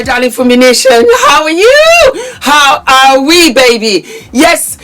my darling Fumi Nation. How are you? How are we, baby? Yes.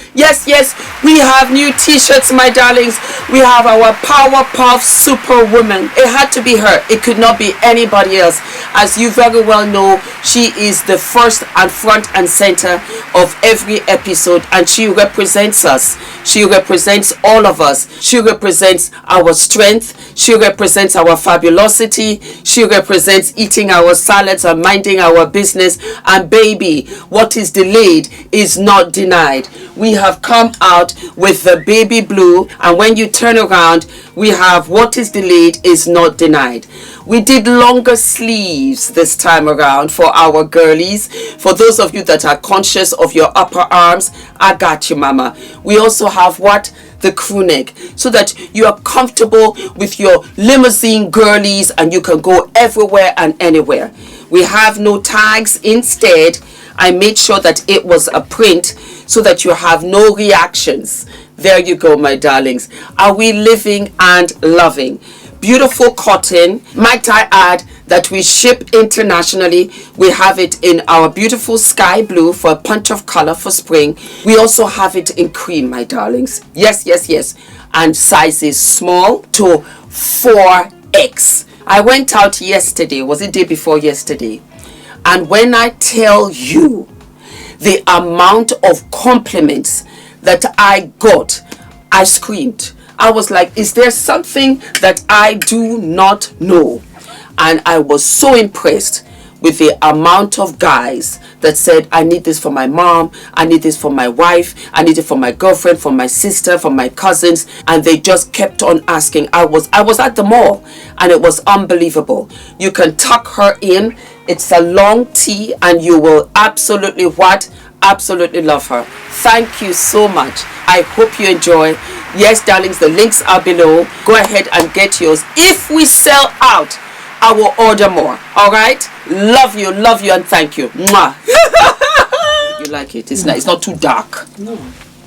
We have new t-shirts, my darlings. We have our Powerpuff Superwoman. It had to be her. It could not be anybody else. As you very well know, she is the first and front and center of every episode, and she represents us. She represents all of us. She represents our strength. She represents our fabulosity. She represents eating our salads and minding our business. And baby, what is delayed is not denied. We have come out with the baby blue, and when you turn around, we have what is delayed is not denied. We did longer sleeves this time around for our girlies. For those of you that are conscious of your upper arms, I got you, mama. We also have what? The crew neck, so that you are comfortable with your limousine girlies and you can go everywhere and anywhere. We have no tags. Instead, I made sure that it was a print so that you have no reactions. There you go, my darlings. Are we living and loving? Beautiful cotton. Might I add that we ship internationally. We have it in our beautiful sky blue for a punch of color for spring. We also have it in cream, my darlings. Yes. And sizes small to 4X. I went out yesterday. Was it day before yesterday? And when I tell you the amount of compliments that I got, I screamed. I was like, is there something that I do not know? And I was so impressed with the amount of guys that said, I need this for my mom, I need this for my wife, I need it for my girlfriend, for my sister, for my cousins. And they just kept on asking. I was at the mall, and it was unbelievable. You can tuck her in. It's a long tee, and you will absolutely absolutely love her. Thank you so much. I hope you enjoy. Yes, darlings, the links are below. Go ahead and get yours. If we sell out, I will order more. All right? Love you, and thank you. Mwah. You like it? It's nice. It's not too dark. No.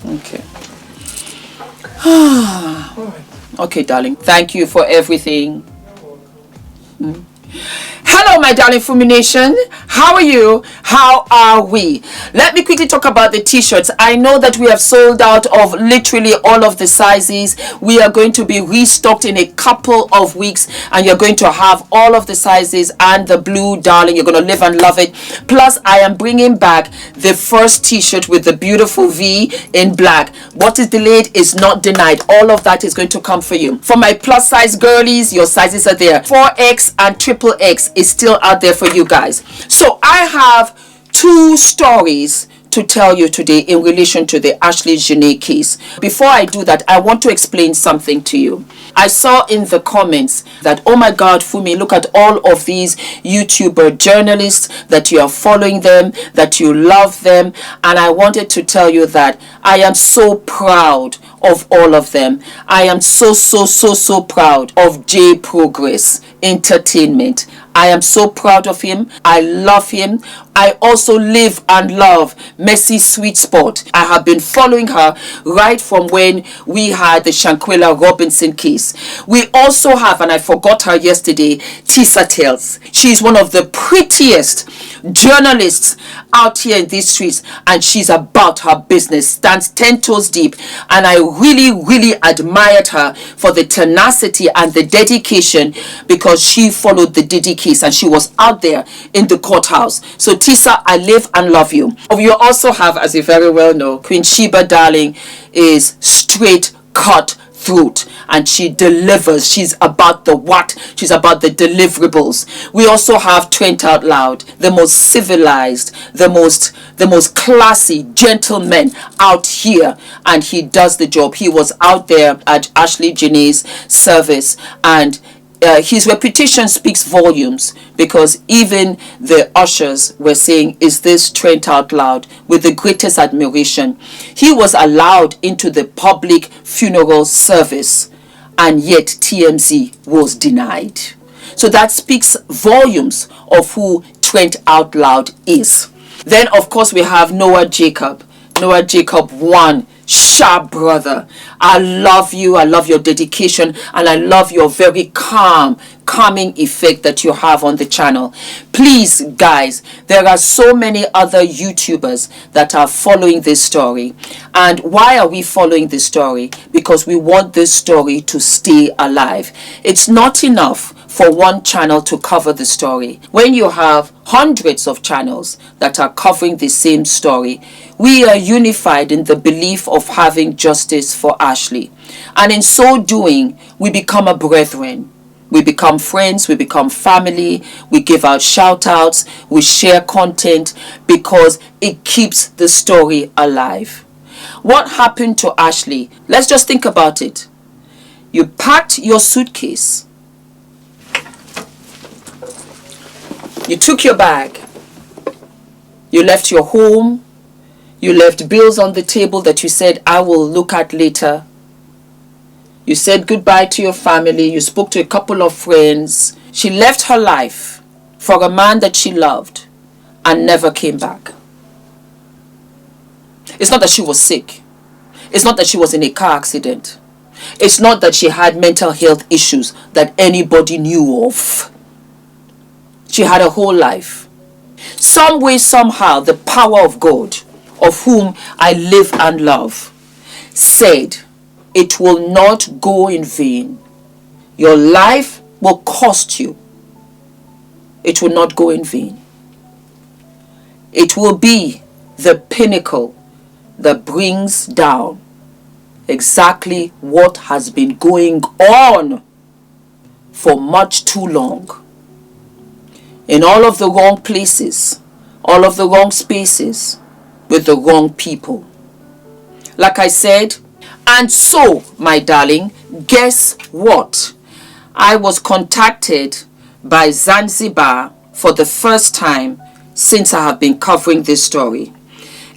Okay. Okay, darling. Thank you for everything. Hello, my darling Fumi Nation. How are you? How are we? Let me quickly talk about the t-shirts. I know that we have sold out of literally all of the sizes. We are going to be restocked in a couple of weeks, and you're going to have all of the sizes and the blue, darling. You're going to live and love it. Plus, I am bringing back the first t-shirt with the beautiful V in black. What is delayed is not denied. All of that is going to come for you. For my plus size girlies, your sizes are there. 4X and XXX is still out there for you guys. So I have two stories to tell you today in relation to the Ashlee Jenae case. Before I do that, I want to explain something to you. I saw in the comments that, oh my God, Fumi, look at all of these YouTuber journalists, that you are following them, that you love them. And I wanted to tell you that I am so proud of all of them. I am so proud of J Progress Entertainment. I am so proud of him. I love him. I also live and love Mercy Sweet Spot. I have been following her right from when we had the Shanquella Robinson case. We also have, and I forgot her yesterday, Tisa Tales. She's one of the prettiest journalists out here in these streets, and she's about her business, stands 10 toes deep. And I really admired her for the tenacity and the dedication, because she followed the Diddy case and she was out there in the courthouse. So Tisa, I live and love you. You also have, as you very well know, Queen Sheba, darling, is straight cut throat, and she delivers. She's about the what? She's about the deliverables. We also have Trent Out Loud, the most civilized, the most classy gentleman out here, and he does the job. He was out there at Ashlee Jenae's service, and his reputation speaks volumes, because even the ushers were saying, is this Trent Out Loud? With the greatest admiration. He was allowed into the public funeral service, and yet TMZ was denied. So that speaks volumes of who Trent Out Loud is. Then, of course, we have Noah Jacob. Noah Jacob, one sharp brother. I love you. I love your dedication, and I love your very calm calming effect that you have on the channel. Please, guys, there are so many other YouTubers that are following this story. And why are we following this story? Because we want this story to stay alive. It's not enough for one channel to cover the story. When you have hundreds of channels that are covering the same story, we are unified in the belief of having justice for Ashlee. And in so doing, we become a brethren. We become friends, we become family, we give out shout outs, we share content because it keeps the story alive. What happened to Ashlee? Let's just think about it. You packed your suitcase. You took your bag. You left your home. You left bills on the table that you said, I will look at later. You said goodbye to your family. You spoke to a couple of friends. She left her life for a man that she loved and never came back. It's not that she was sick. It's not that she was in a car accident. It's not that she had mental health issues that anybody knew of. She had a whole life. Some way, somehow, the power of God, of whom I live and love, said, it will not go in vain. Your life will cost you. It will not go in vain. It will be the pinnacle that brings down exactly what has been going on for much too long. In all of the wrong places, all of the wrong spaces, with the wrong people. Like I said, and so, my darling, guess what? I was contacted by Zanzibar for the first time since I have been covering this story.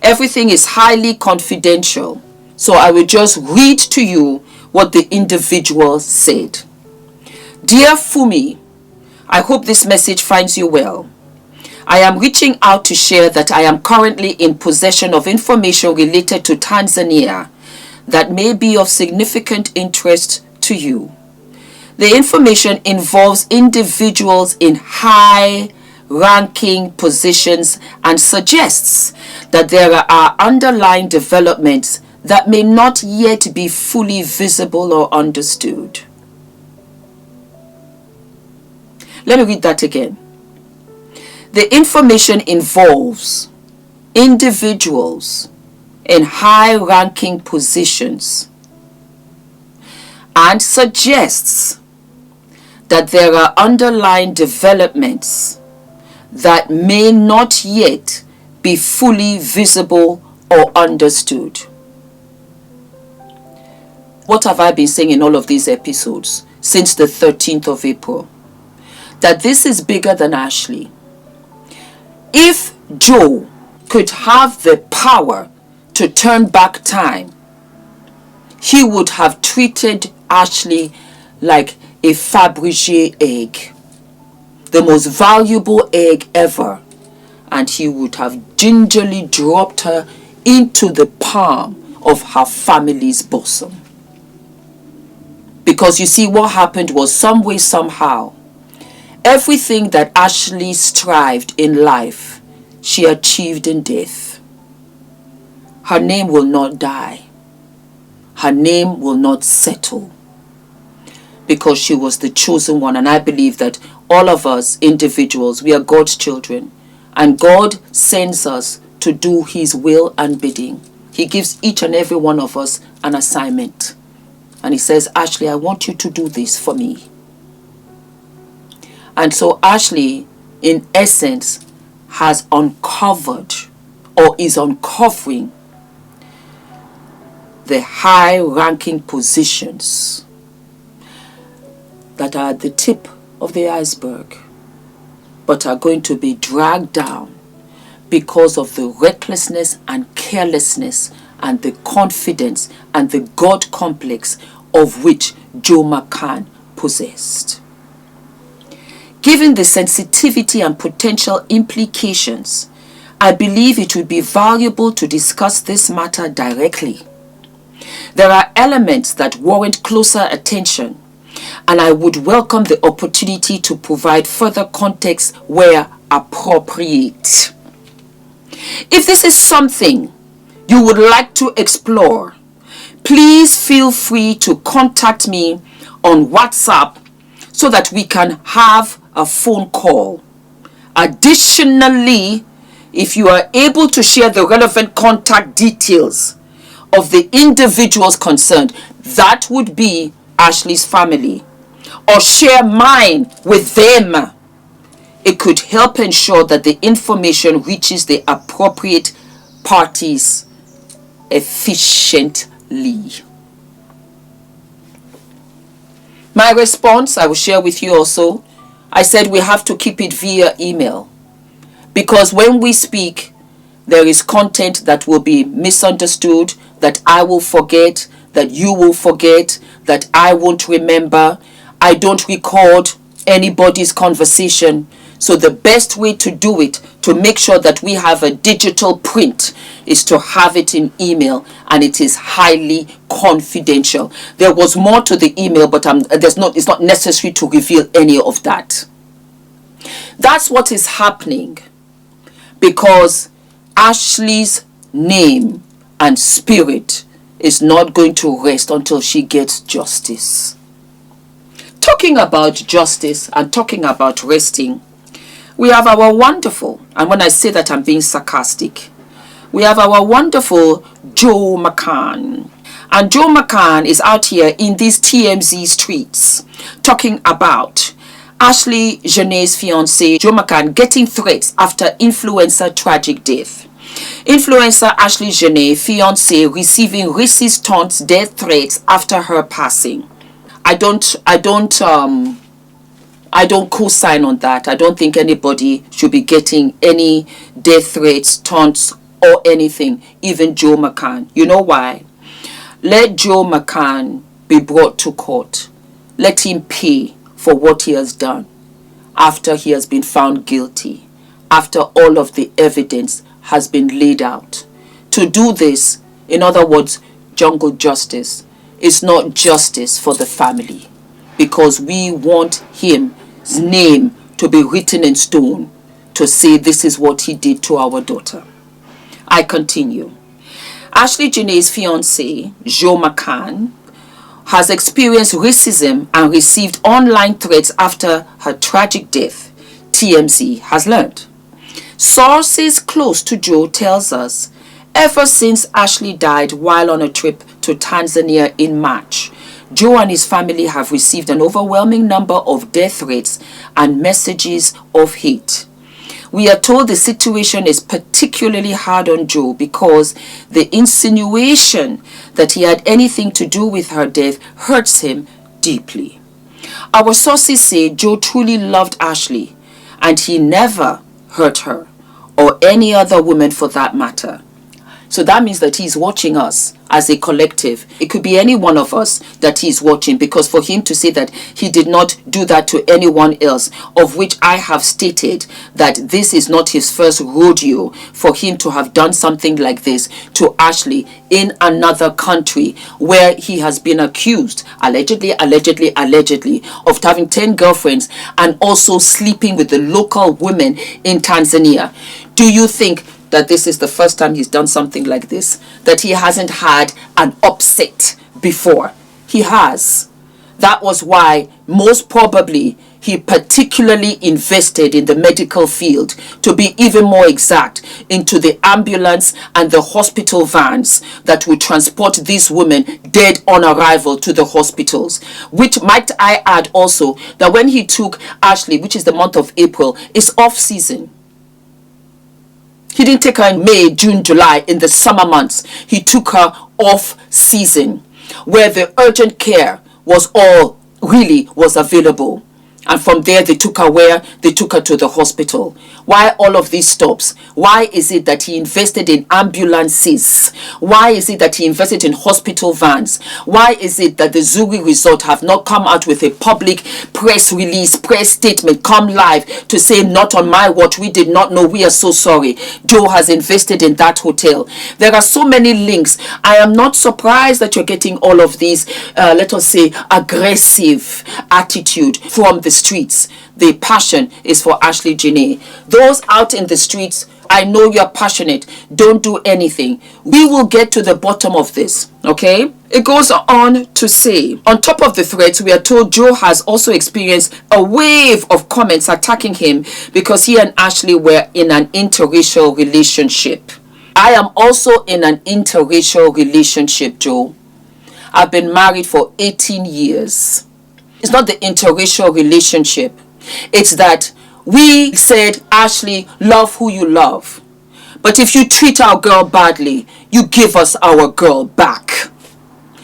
Everything is highly confidential, so I will just read to you what the individual said. Dear Fumi, I hope this message finds you well. I am reaching out to share that I am currently in possession of information related to Tanzania that may be of significant interest to you. The information involves individuals in high-ranking positions and suggests that there are underlying developments that may not yet be fully visible or understood. Let me read that again. The information involves individuals in high-ranking positions and suggests that there are underlying developments that may not yet be fully visible or understood. What have I been saying in all of these episodes since the 13th of April? That this is bigger than Ashlee. If Joe could have the power to turn back time, he would have treated Ashlee like a Fabergé egg, the most valuable egg ever, and he would have gingerly dropped her into the palm of her family's bosom. Because you see, what happened was, some way, somehow, everything that Ashlee strived in life, she achieved in death. Her name will not die. Her name will not settle. Because she was the chosen one. And I believe that all of us individuals, we are God's children. And God sends us to do His will and bidding. He gives each and every one of us an assignment. And He says, Ashlee, I want you to do this for me. And so Ashlee, in essence, has uncovered or is uncovering the high-ranking positions that are at the tip of the iceberg, but are going to be dragged down because of the recklessness and carelessness and the confidence and the God complex of which Joe McCann possessed. Given the sensitivity and potential implications, I believe it would be valuable to discuss this matter directly. There are elements that warrant closer attention, and I would welcome the opportunity to provide further context where appropriate. If this is something you would like to explore, please feel free to contact me on WhatsApp so that we can have a phone call. Additionally, if you are able to share the relevant contact details of the individuals concerned, that would be Ashlee's family, or share mine with them, it could help ensure that the information reaches the appropriate parties efficiently. My response, I will share with you also. I said we have to keep it via email, because when we speak, there is content that will be misunderstood, that I will forget, that you will forget, that I won't remember. I don't record anybody's conversation. So the best way to do it, to make sure that we have a digital print, is to have it in email, and it is highly confidential. There was more to the email, but it's not necessary to reveal any of that. That's what is happening, because Ashlee's name and spirit is not going to rest until she gets justice. Talking about justice and talking about resting, we have our wonderful, and when I say that I'm being sarcastic, we have our wonderful Joe McCann. And Joe McCann is out here in these TMZ streets talking about Ashlee, Jenae'S fiancé, Joe McCann, getting threats after influencer tragic death. Influencer Ashlee Jenae, fiancé, receiving racist taunts, death threats after her passing. I don't co-sign on that. I don't think anybody should be getting any death threats, taunts, or anything, even Joe McCann. You know why? Let Joe McCann be brought to court. Let him pay for what he has done after he has been found guilty, after all of the evidence has been laid out. To do this, in other words, jungle justice, is not justice for the family, because we want his name to be written in stone to say this is what he did to our daughter. I continue. Ashlee Jenae'S fiancé, Joe McCann, has experienced racism and received online threats after her tragic death, TMZ has learned. Sources close to Joe tells us, ever since Ashlee died while on a trip to Tanzania in March, Joe and his family have received an overwhelming number of death threats and messages of hate. We are told the situation is particularly hard on Joe because the insinuation that he had anything to do with her death hurts him deeply. Our sources say Joe truly loved Ashlee, and he never hurt her, or any other woman for that matter. So that means that he's watching us as a collective. It could be any one of us that he's watching, because for him to say that he did not do that to anyone else, of which I have stated that this is not his first rodeo for him to have done something like this to Ashlee in another country where he has been accused, allegedly, of having 10 girlfriends and also sleeping with the local women in Tanzania. Do you think that this is the first time he's done something like this? That he hasn't had an upset before? He has. That was why, most probably, he particularly invested in the medical field, to be even more exact, into the ambulance and the hospital vans that would transport these women dead on arrival to the hospitals. Which, might I add also, that when he took Ashlee, which is the month of April, is off season. He didn't take her in May, June, July, in the summer months. He took her off season, where the urgent care was available. And from there, they took her where? They took her to the hospital. Why all of these stops? Why is it that he invested in ambulances? Why is it that he invested in hospital vans? Why is it that the Zuri Resort have not come out with a public press release, press statement, come live to say, not on my watch, we did not know, we are so sorry. Joe has invested in that hotel. There are so many links. I am not surprised that you're getting all of these, let us say, aggressive attitude from the streets. The passion is for Ashlee Jenae. Those out in the streets, I know you're passionate. Don't do anything. We will get to the bottom of this, okay? It goes on to say, on top of the threats, we are told Joe has also experienced a wave of comments attacking him because he and Ashlee were in an interracial relationship. I am also in an interracial relationship, Joe. I've been married for 18 years. It's not the interracial relationship. It's that we said, Ashlee, love who you love. But if you treat our girl badly, you give us our girl back.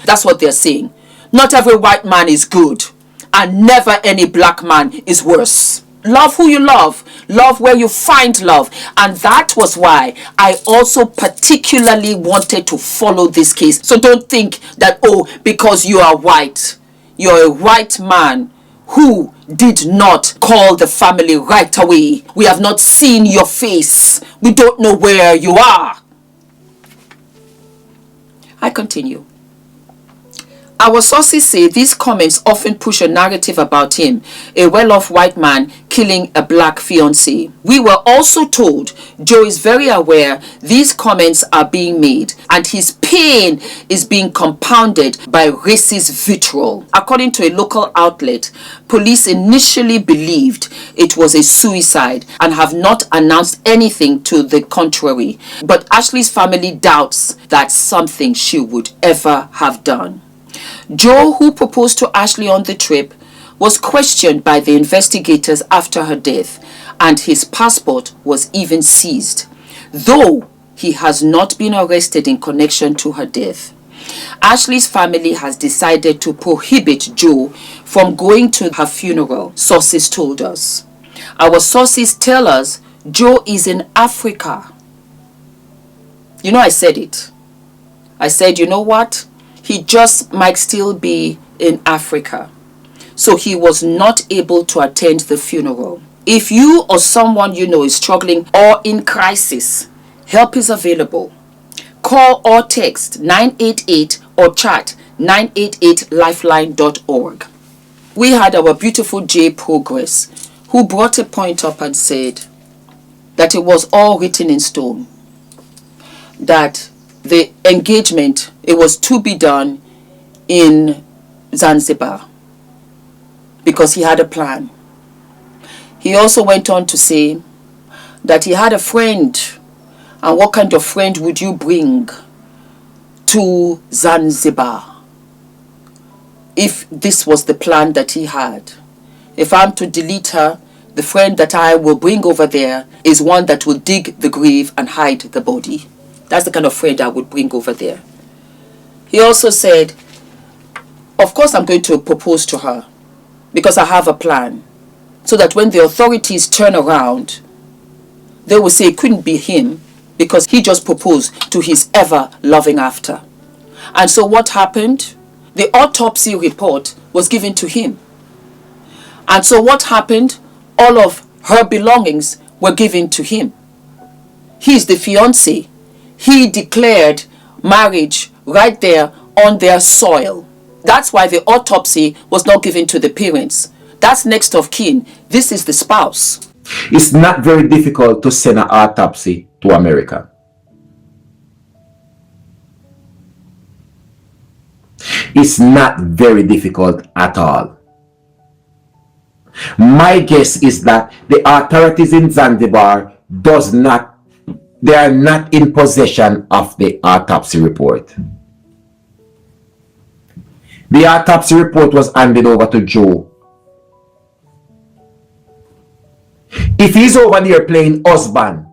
That's what they're saying. Not every white man is good. And never any black man is worse. Love who you love. Love where you find love. And that was why I also particularly wanted to follow this case. So don't think that, oh, because you are white, you're a white man who did not call the family right away. We have not seen your face. We don't know where you are. I continue. Our sources say these comments often push a narrative about him, a well-off white man killing a black fiancé. We were also told Joe is very aware these comments are being made and his pain is being compounded by racist vitriol. According to a local outlet, police initially believed it was a suicide and have not announced anything to the contrary. But Ashlee's family doubts that's something she would ever have done. Joe, who proposed to Ashlee on the trip, was questioned by the investigators after her death, and his passport was even seized, though he has not been arrested in connection to her death. Ashlee's family has decided to prohibit Joe from going to her funeral, sources told us. Our sources tell us Joe is in Africa. You know, I said it. I said, you know what? He just might still be in Africa. So he was not able to attend the funeral. If you or someone you know is struggling or in crisis, help is available. Call or text 988 or chat 988lifeline.org. We had our beautiful J Progress, who brought a point up and said that it was all written in stone. That the engagement, it was to be done in Zanzibar because he had a plan. He also went on to say that he had a friend, and what kind of friend would you bring to Zanzibar if this was the plan that he had? If I'm to delete her, the friend that I will bring over there is one that will dig the grave and hide the body. That's the kind of friend I would bring over there. He also said, of course I'm going to propose to her because I have a plan. So that when the authorities turn around, they will say it couldn't be him because he just proposed to his ever-loving after. And so what happened? The autopsy report was given to him. And so what happened? All of her belongings were given to him. He's the fiancé. He declared marriage right there on their soil. That's why the autopsy was not given to the parents. That's next of kin. This is the spouse. It's not very difficult to send an autopsy to America. It's not very difficult at all. My guess is that the authorities in Zanzibar they are not in possession of the autopsy report. The autopsy report was handed over to Joe. If he's over there playing husband,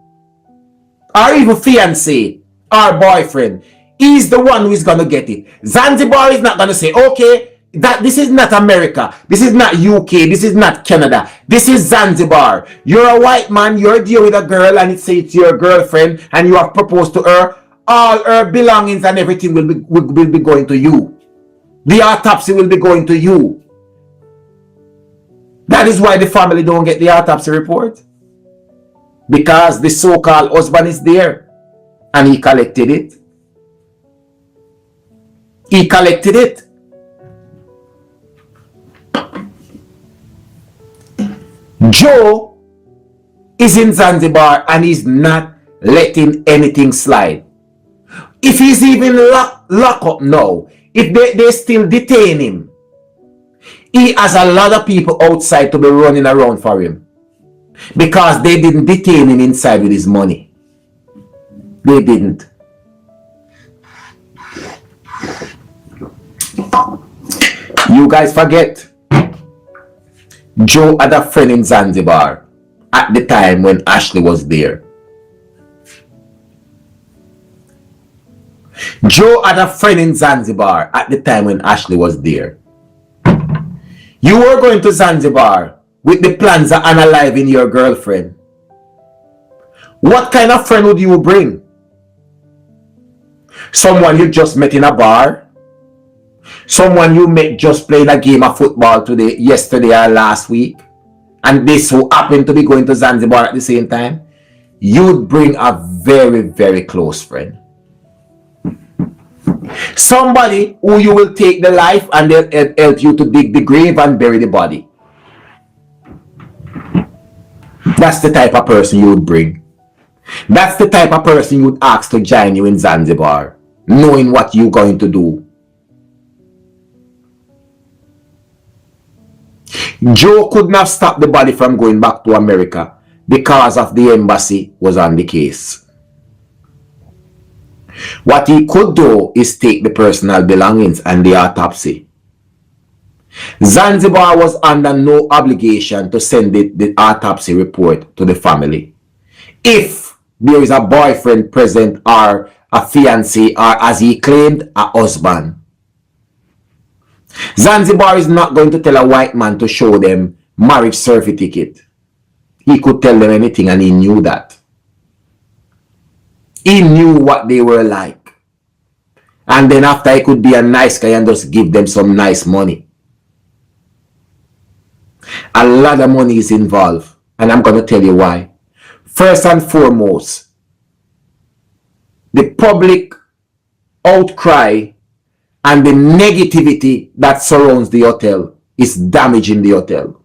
or even fiancé, or boyfriend, he's the one who is going to get it. Zanzibar is not going to say, okay, this is not America. This is not UK. This is not Canada. This is Zanzibar. You're a white man. You're dealing with a girl, and it's your girlfriend, and you have proposed to her. All her belongings and everything will be going to you. The autopsy will be going to you. That is why the family don't get the autopsy report. Because the so-called husband is there, and he collected it. He collected it. Joe is in Zanzibar and he's not letting anything slide. If he's even locked up now, if they still detain him, he has a lot of people outside to be running around for him. Because they didn't detain him inside with his money. They didn't. You guys forget, Joe had a friend in Zanzibar at the time when Ashlee was there. Joe had a friend in Zanzibar at the time when Ashlee was there. You were going to Zanzibar with the plans of unaliving your girlfriend. What kind of friend would you bring? Someone you just met in a bar? Someone you met just playing a game of football yesterday or last week, and this who happened to be going to Zanzibar at the same time? You'd bring a very, very close friend. Somebody who you will take the life and they'll help you to dig the grave and bury the body. That's the type of person you would bring. That's the type of person you would ask to join you in Zanzibar, knowing what you're going to do. Joe couldn't have stopped the body from going back to America because of the embassy was on the case. What he could do is take the personal belongings and the autopsy. Zanzibar was under no obligation to send the autopsy report to the family. If there is a boyfriend present or a fiancé or, as he claimed, a husband. Zanzibar is not going to tell a white man to show them marriage certificate. He could tell them anything and he knew that. He knew what they were like. And then after, he could be a nice guy and just give them some nice money. A lot of money is involved. And I'm going to tell you why. First and foremost, the public outcry and the negativity that surrounds the hotel is damaging the hotel.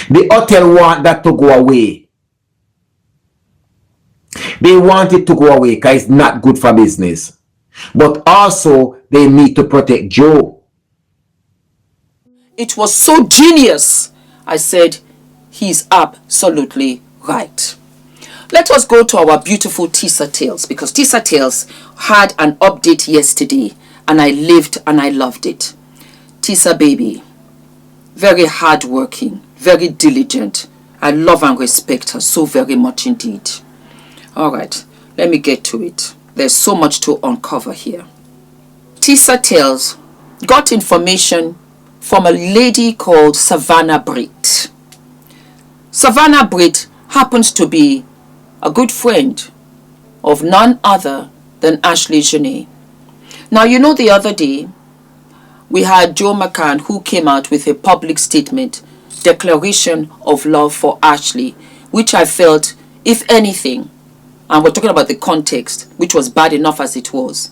The hotel want that to go away. They want it to go away because it's not good for business. But also, they need to protect Joe. It was so genius. I said, he's absolutely right. Let us go to our beautiful Tisa Tales, because Tisa Tales had an update yesterday and I lived and I loved it. Tisa baby, very hardworking, very diligent. I love and respect her so very much indeed. Alright, let me get to it. There's so much to uncover here. Tisa Tales got information from a lady called Savannah Britt. Savannah Britt happens to be a good friend of none other than Ashlee Jenae. Now, you know, the other day, we had Joe McCann who came out with a public statement, declaration of love for Ashlee, which I felt, if anything, and we're talking about the context, which was bad enough as it was,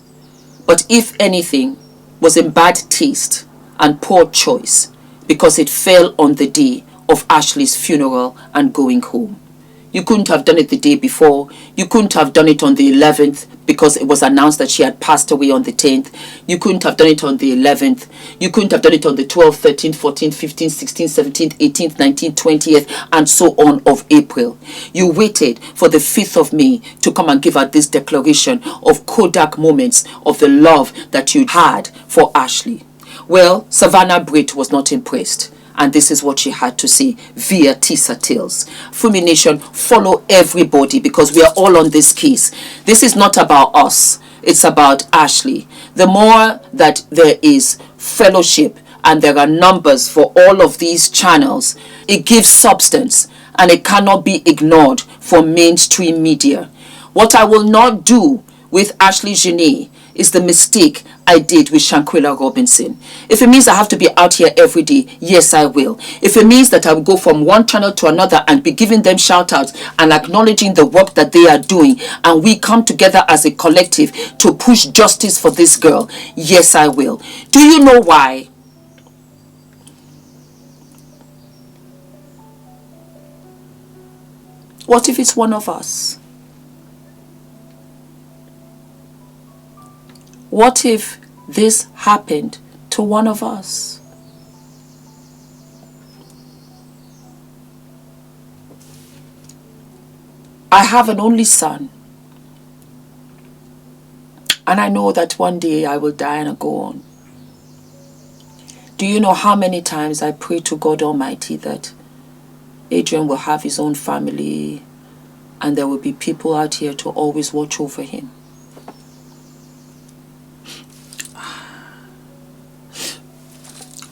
but if anything, was in bad taste and poor choice because it fell on the day of Ashlee's funeral and going home. You couldn't have done it the day before. You couldn't have done it on the 11th because it was announced that she had passed away on the 10th. You couldn't have done it on the 11th. You couldn't have done it on the 12th, 13th, 14th, 15th, 16th, 17th, 18th, 19th, 20th, and so on of April. You waited for the 5th of May to come and give out this declaration of Kodak moments of the love that you had for Ashlee. Well, Savannah Britt was not impressed. And this is what she had to say via Tisa Tales. Fumi Nation, follow everybody because we are all on this case. This is not about us. It's about Ashlee. The more that there is fellowship and there are numbers for all of these channels, it gives substance and it cannot be ignored for mainstream media. What I will not do with Ashlee Jenae is the mistake I did with Shanquella Robinson. If it means I have to be out here every day, yes, I will. If it means that I will go from one channel to another and be giving them shout outs and acknowledging the work that they are doing, and we come together as a collective to push justice for this girl, yes, I will. Do you know why? What if it's one of us? What if this happened to one of us? I have an only son. And I know that one day I will die and I'll go on. Do you know how many times I pray to God Almighty that Adrian will have his own family and there will be people out here to always watch over him?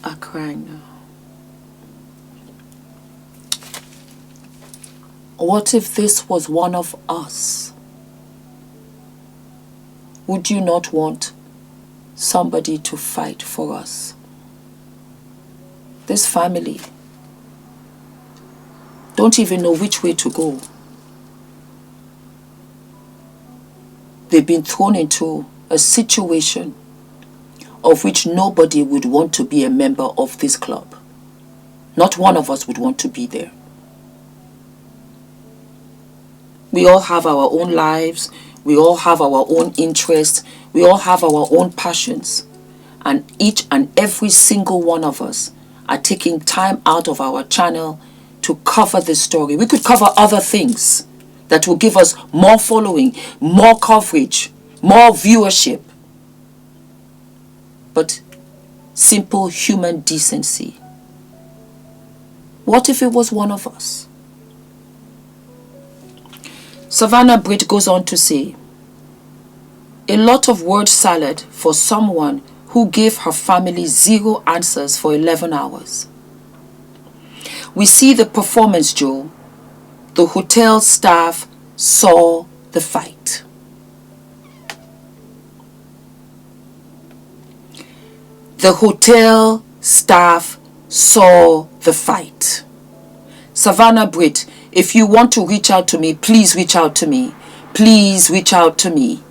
I'm crying now. What if this was one of us? Would you not want somebody to fight for us? This family don't even know which way to go. They've been thrown into a situation of which nobody would want to be a member of this club. Not one of us would want to be there. We all have our own lives. We all have our own interests. We all have our own passions. And each and every single one of us are taking time out of our channel to cover this story. We could cover other things that will give us more following, more coverage, more viewership. But simple human decency. What if it was one of us? Savannah Britt goes on to say, a lot of word salad for someone who gave her family 0 answers for 11 hours. We see the performance, Joe. The hotel staff saw the fight. The hotel staff saw the fight. Savannah Britt, if you want to reach out to me, please reach out to me. Please reach out to me.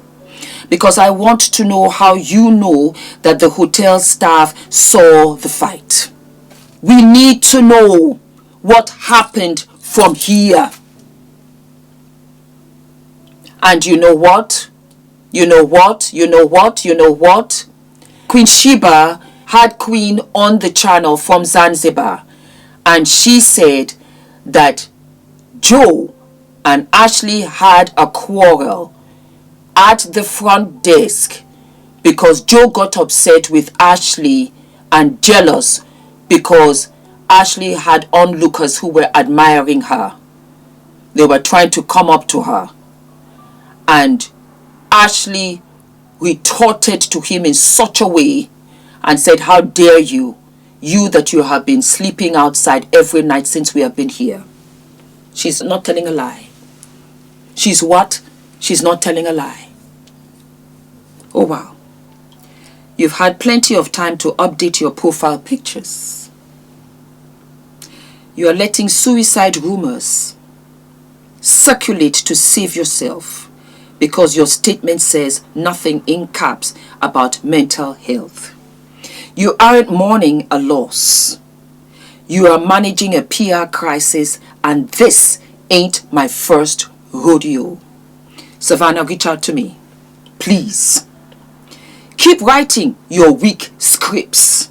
Because I want to know how you know that the hotel staff saw the fight. We need to know what happened from here. And you know what? You know what? You know what? You know what? Queen Sheba had Queen on the channel from Zanzibar, and she said that Joe and Ashlee had a quarrel at the front desk because Joe got upset with Ashlee and jealous because Ashlee had onlookers who were admiring her. They were trying to come up to her, and Ashlee retorted to him in such a way and said, how dare you, you that you have been sleeping outside every night since we have been here. She's not telling a lie. She's what? She's not telling a lie. Oh wow. You've had plenty of time to update your profile pictures. You are letting suicide rumors circulate to save yourself, because your statement says nothing in caps about mental health. You aren't mourning a loss. You are managing a PR crisis, and this ain't my first rodeo. Savannah, reach out to me. Please. Keep writing your weak scripts.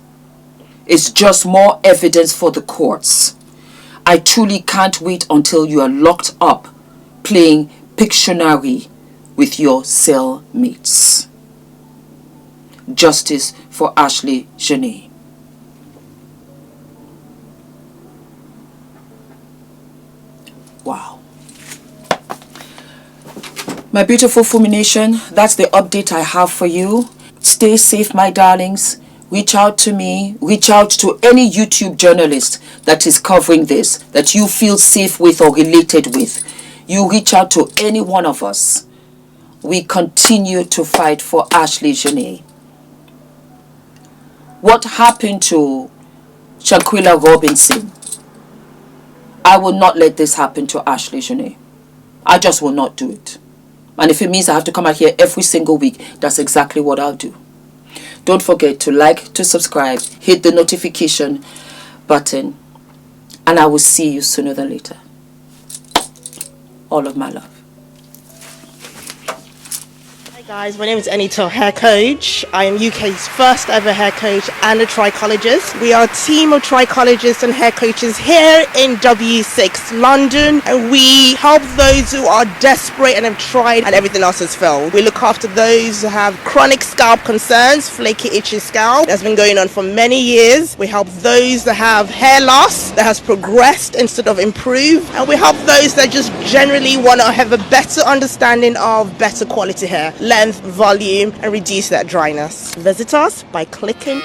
It's just more evidence for the courts. I truly can't wait until you are locked up playing Pictionary with your cellmates. Justice for Ashlee Jenae. Wow. My beautiful Fumi Nation, that's the update I have for you. Stay safe, my darlings. reach out to me, reach out to any YouTube journalist that is covering this, that you feel safe with or related with. You reach out to any one of us. We continue to fight for Ashlee Jenae. What happened to Shaquilla Robinson? I will not let this happen to Ashlee Jenae. I just will not do it. And if it means I have to come out here every single week, that's exactly what I'll do. Don't forget to like, to subscribe, hit the notification button, and I will see you sooner than later. All of my love. Hi guys, my name is ENITAN, hair coach. I am UK's first ever hair coach and a trichologist. We are a team of trichologists and hair coaches here in W6 London, and we help those who are desperate and have tried and everything else has failed. We look after those who have chronic scalp concerns, flaky itchy scalp that's been going on for many years. We help those that have hair loss that has progressed instead of improved, and we help those that just generally want to have a better understanding of better quality hair, length, volume, and reduce that dryness. Visit us by clicking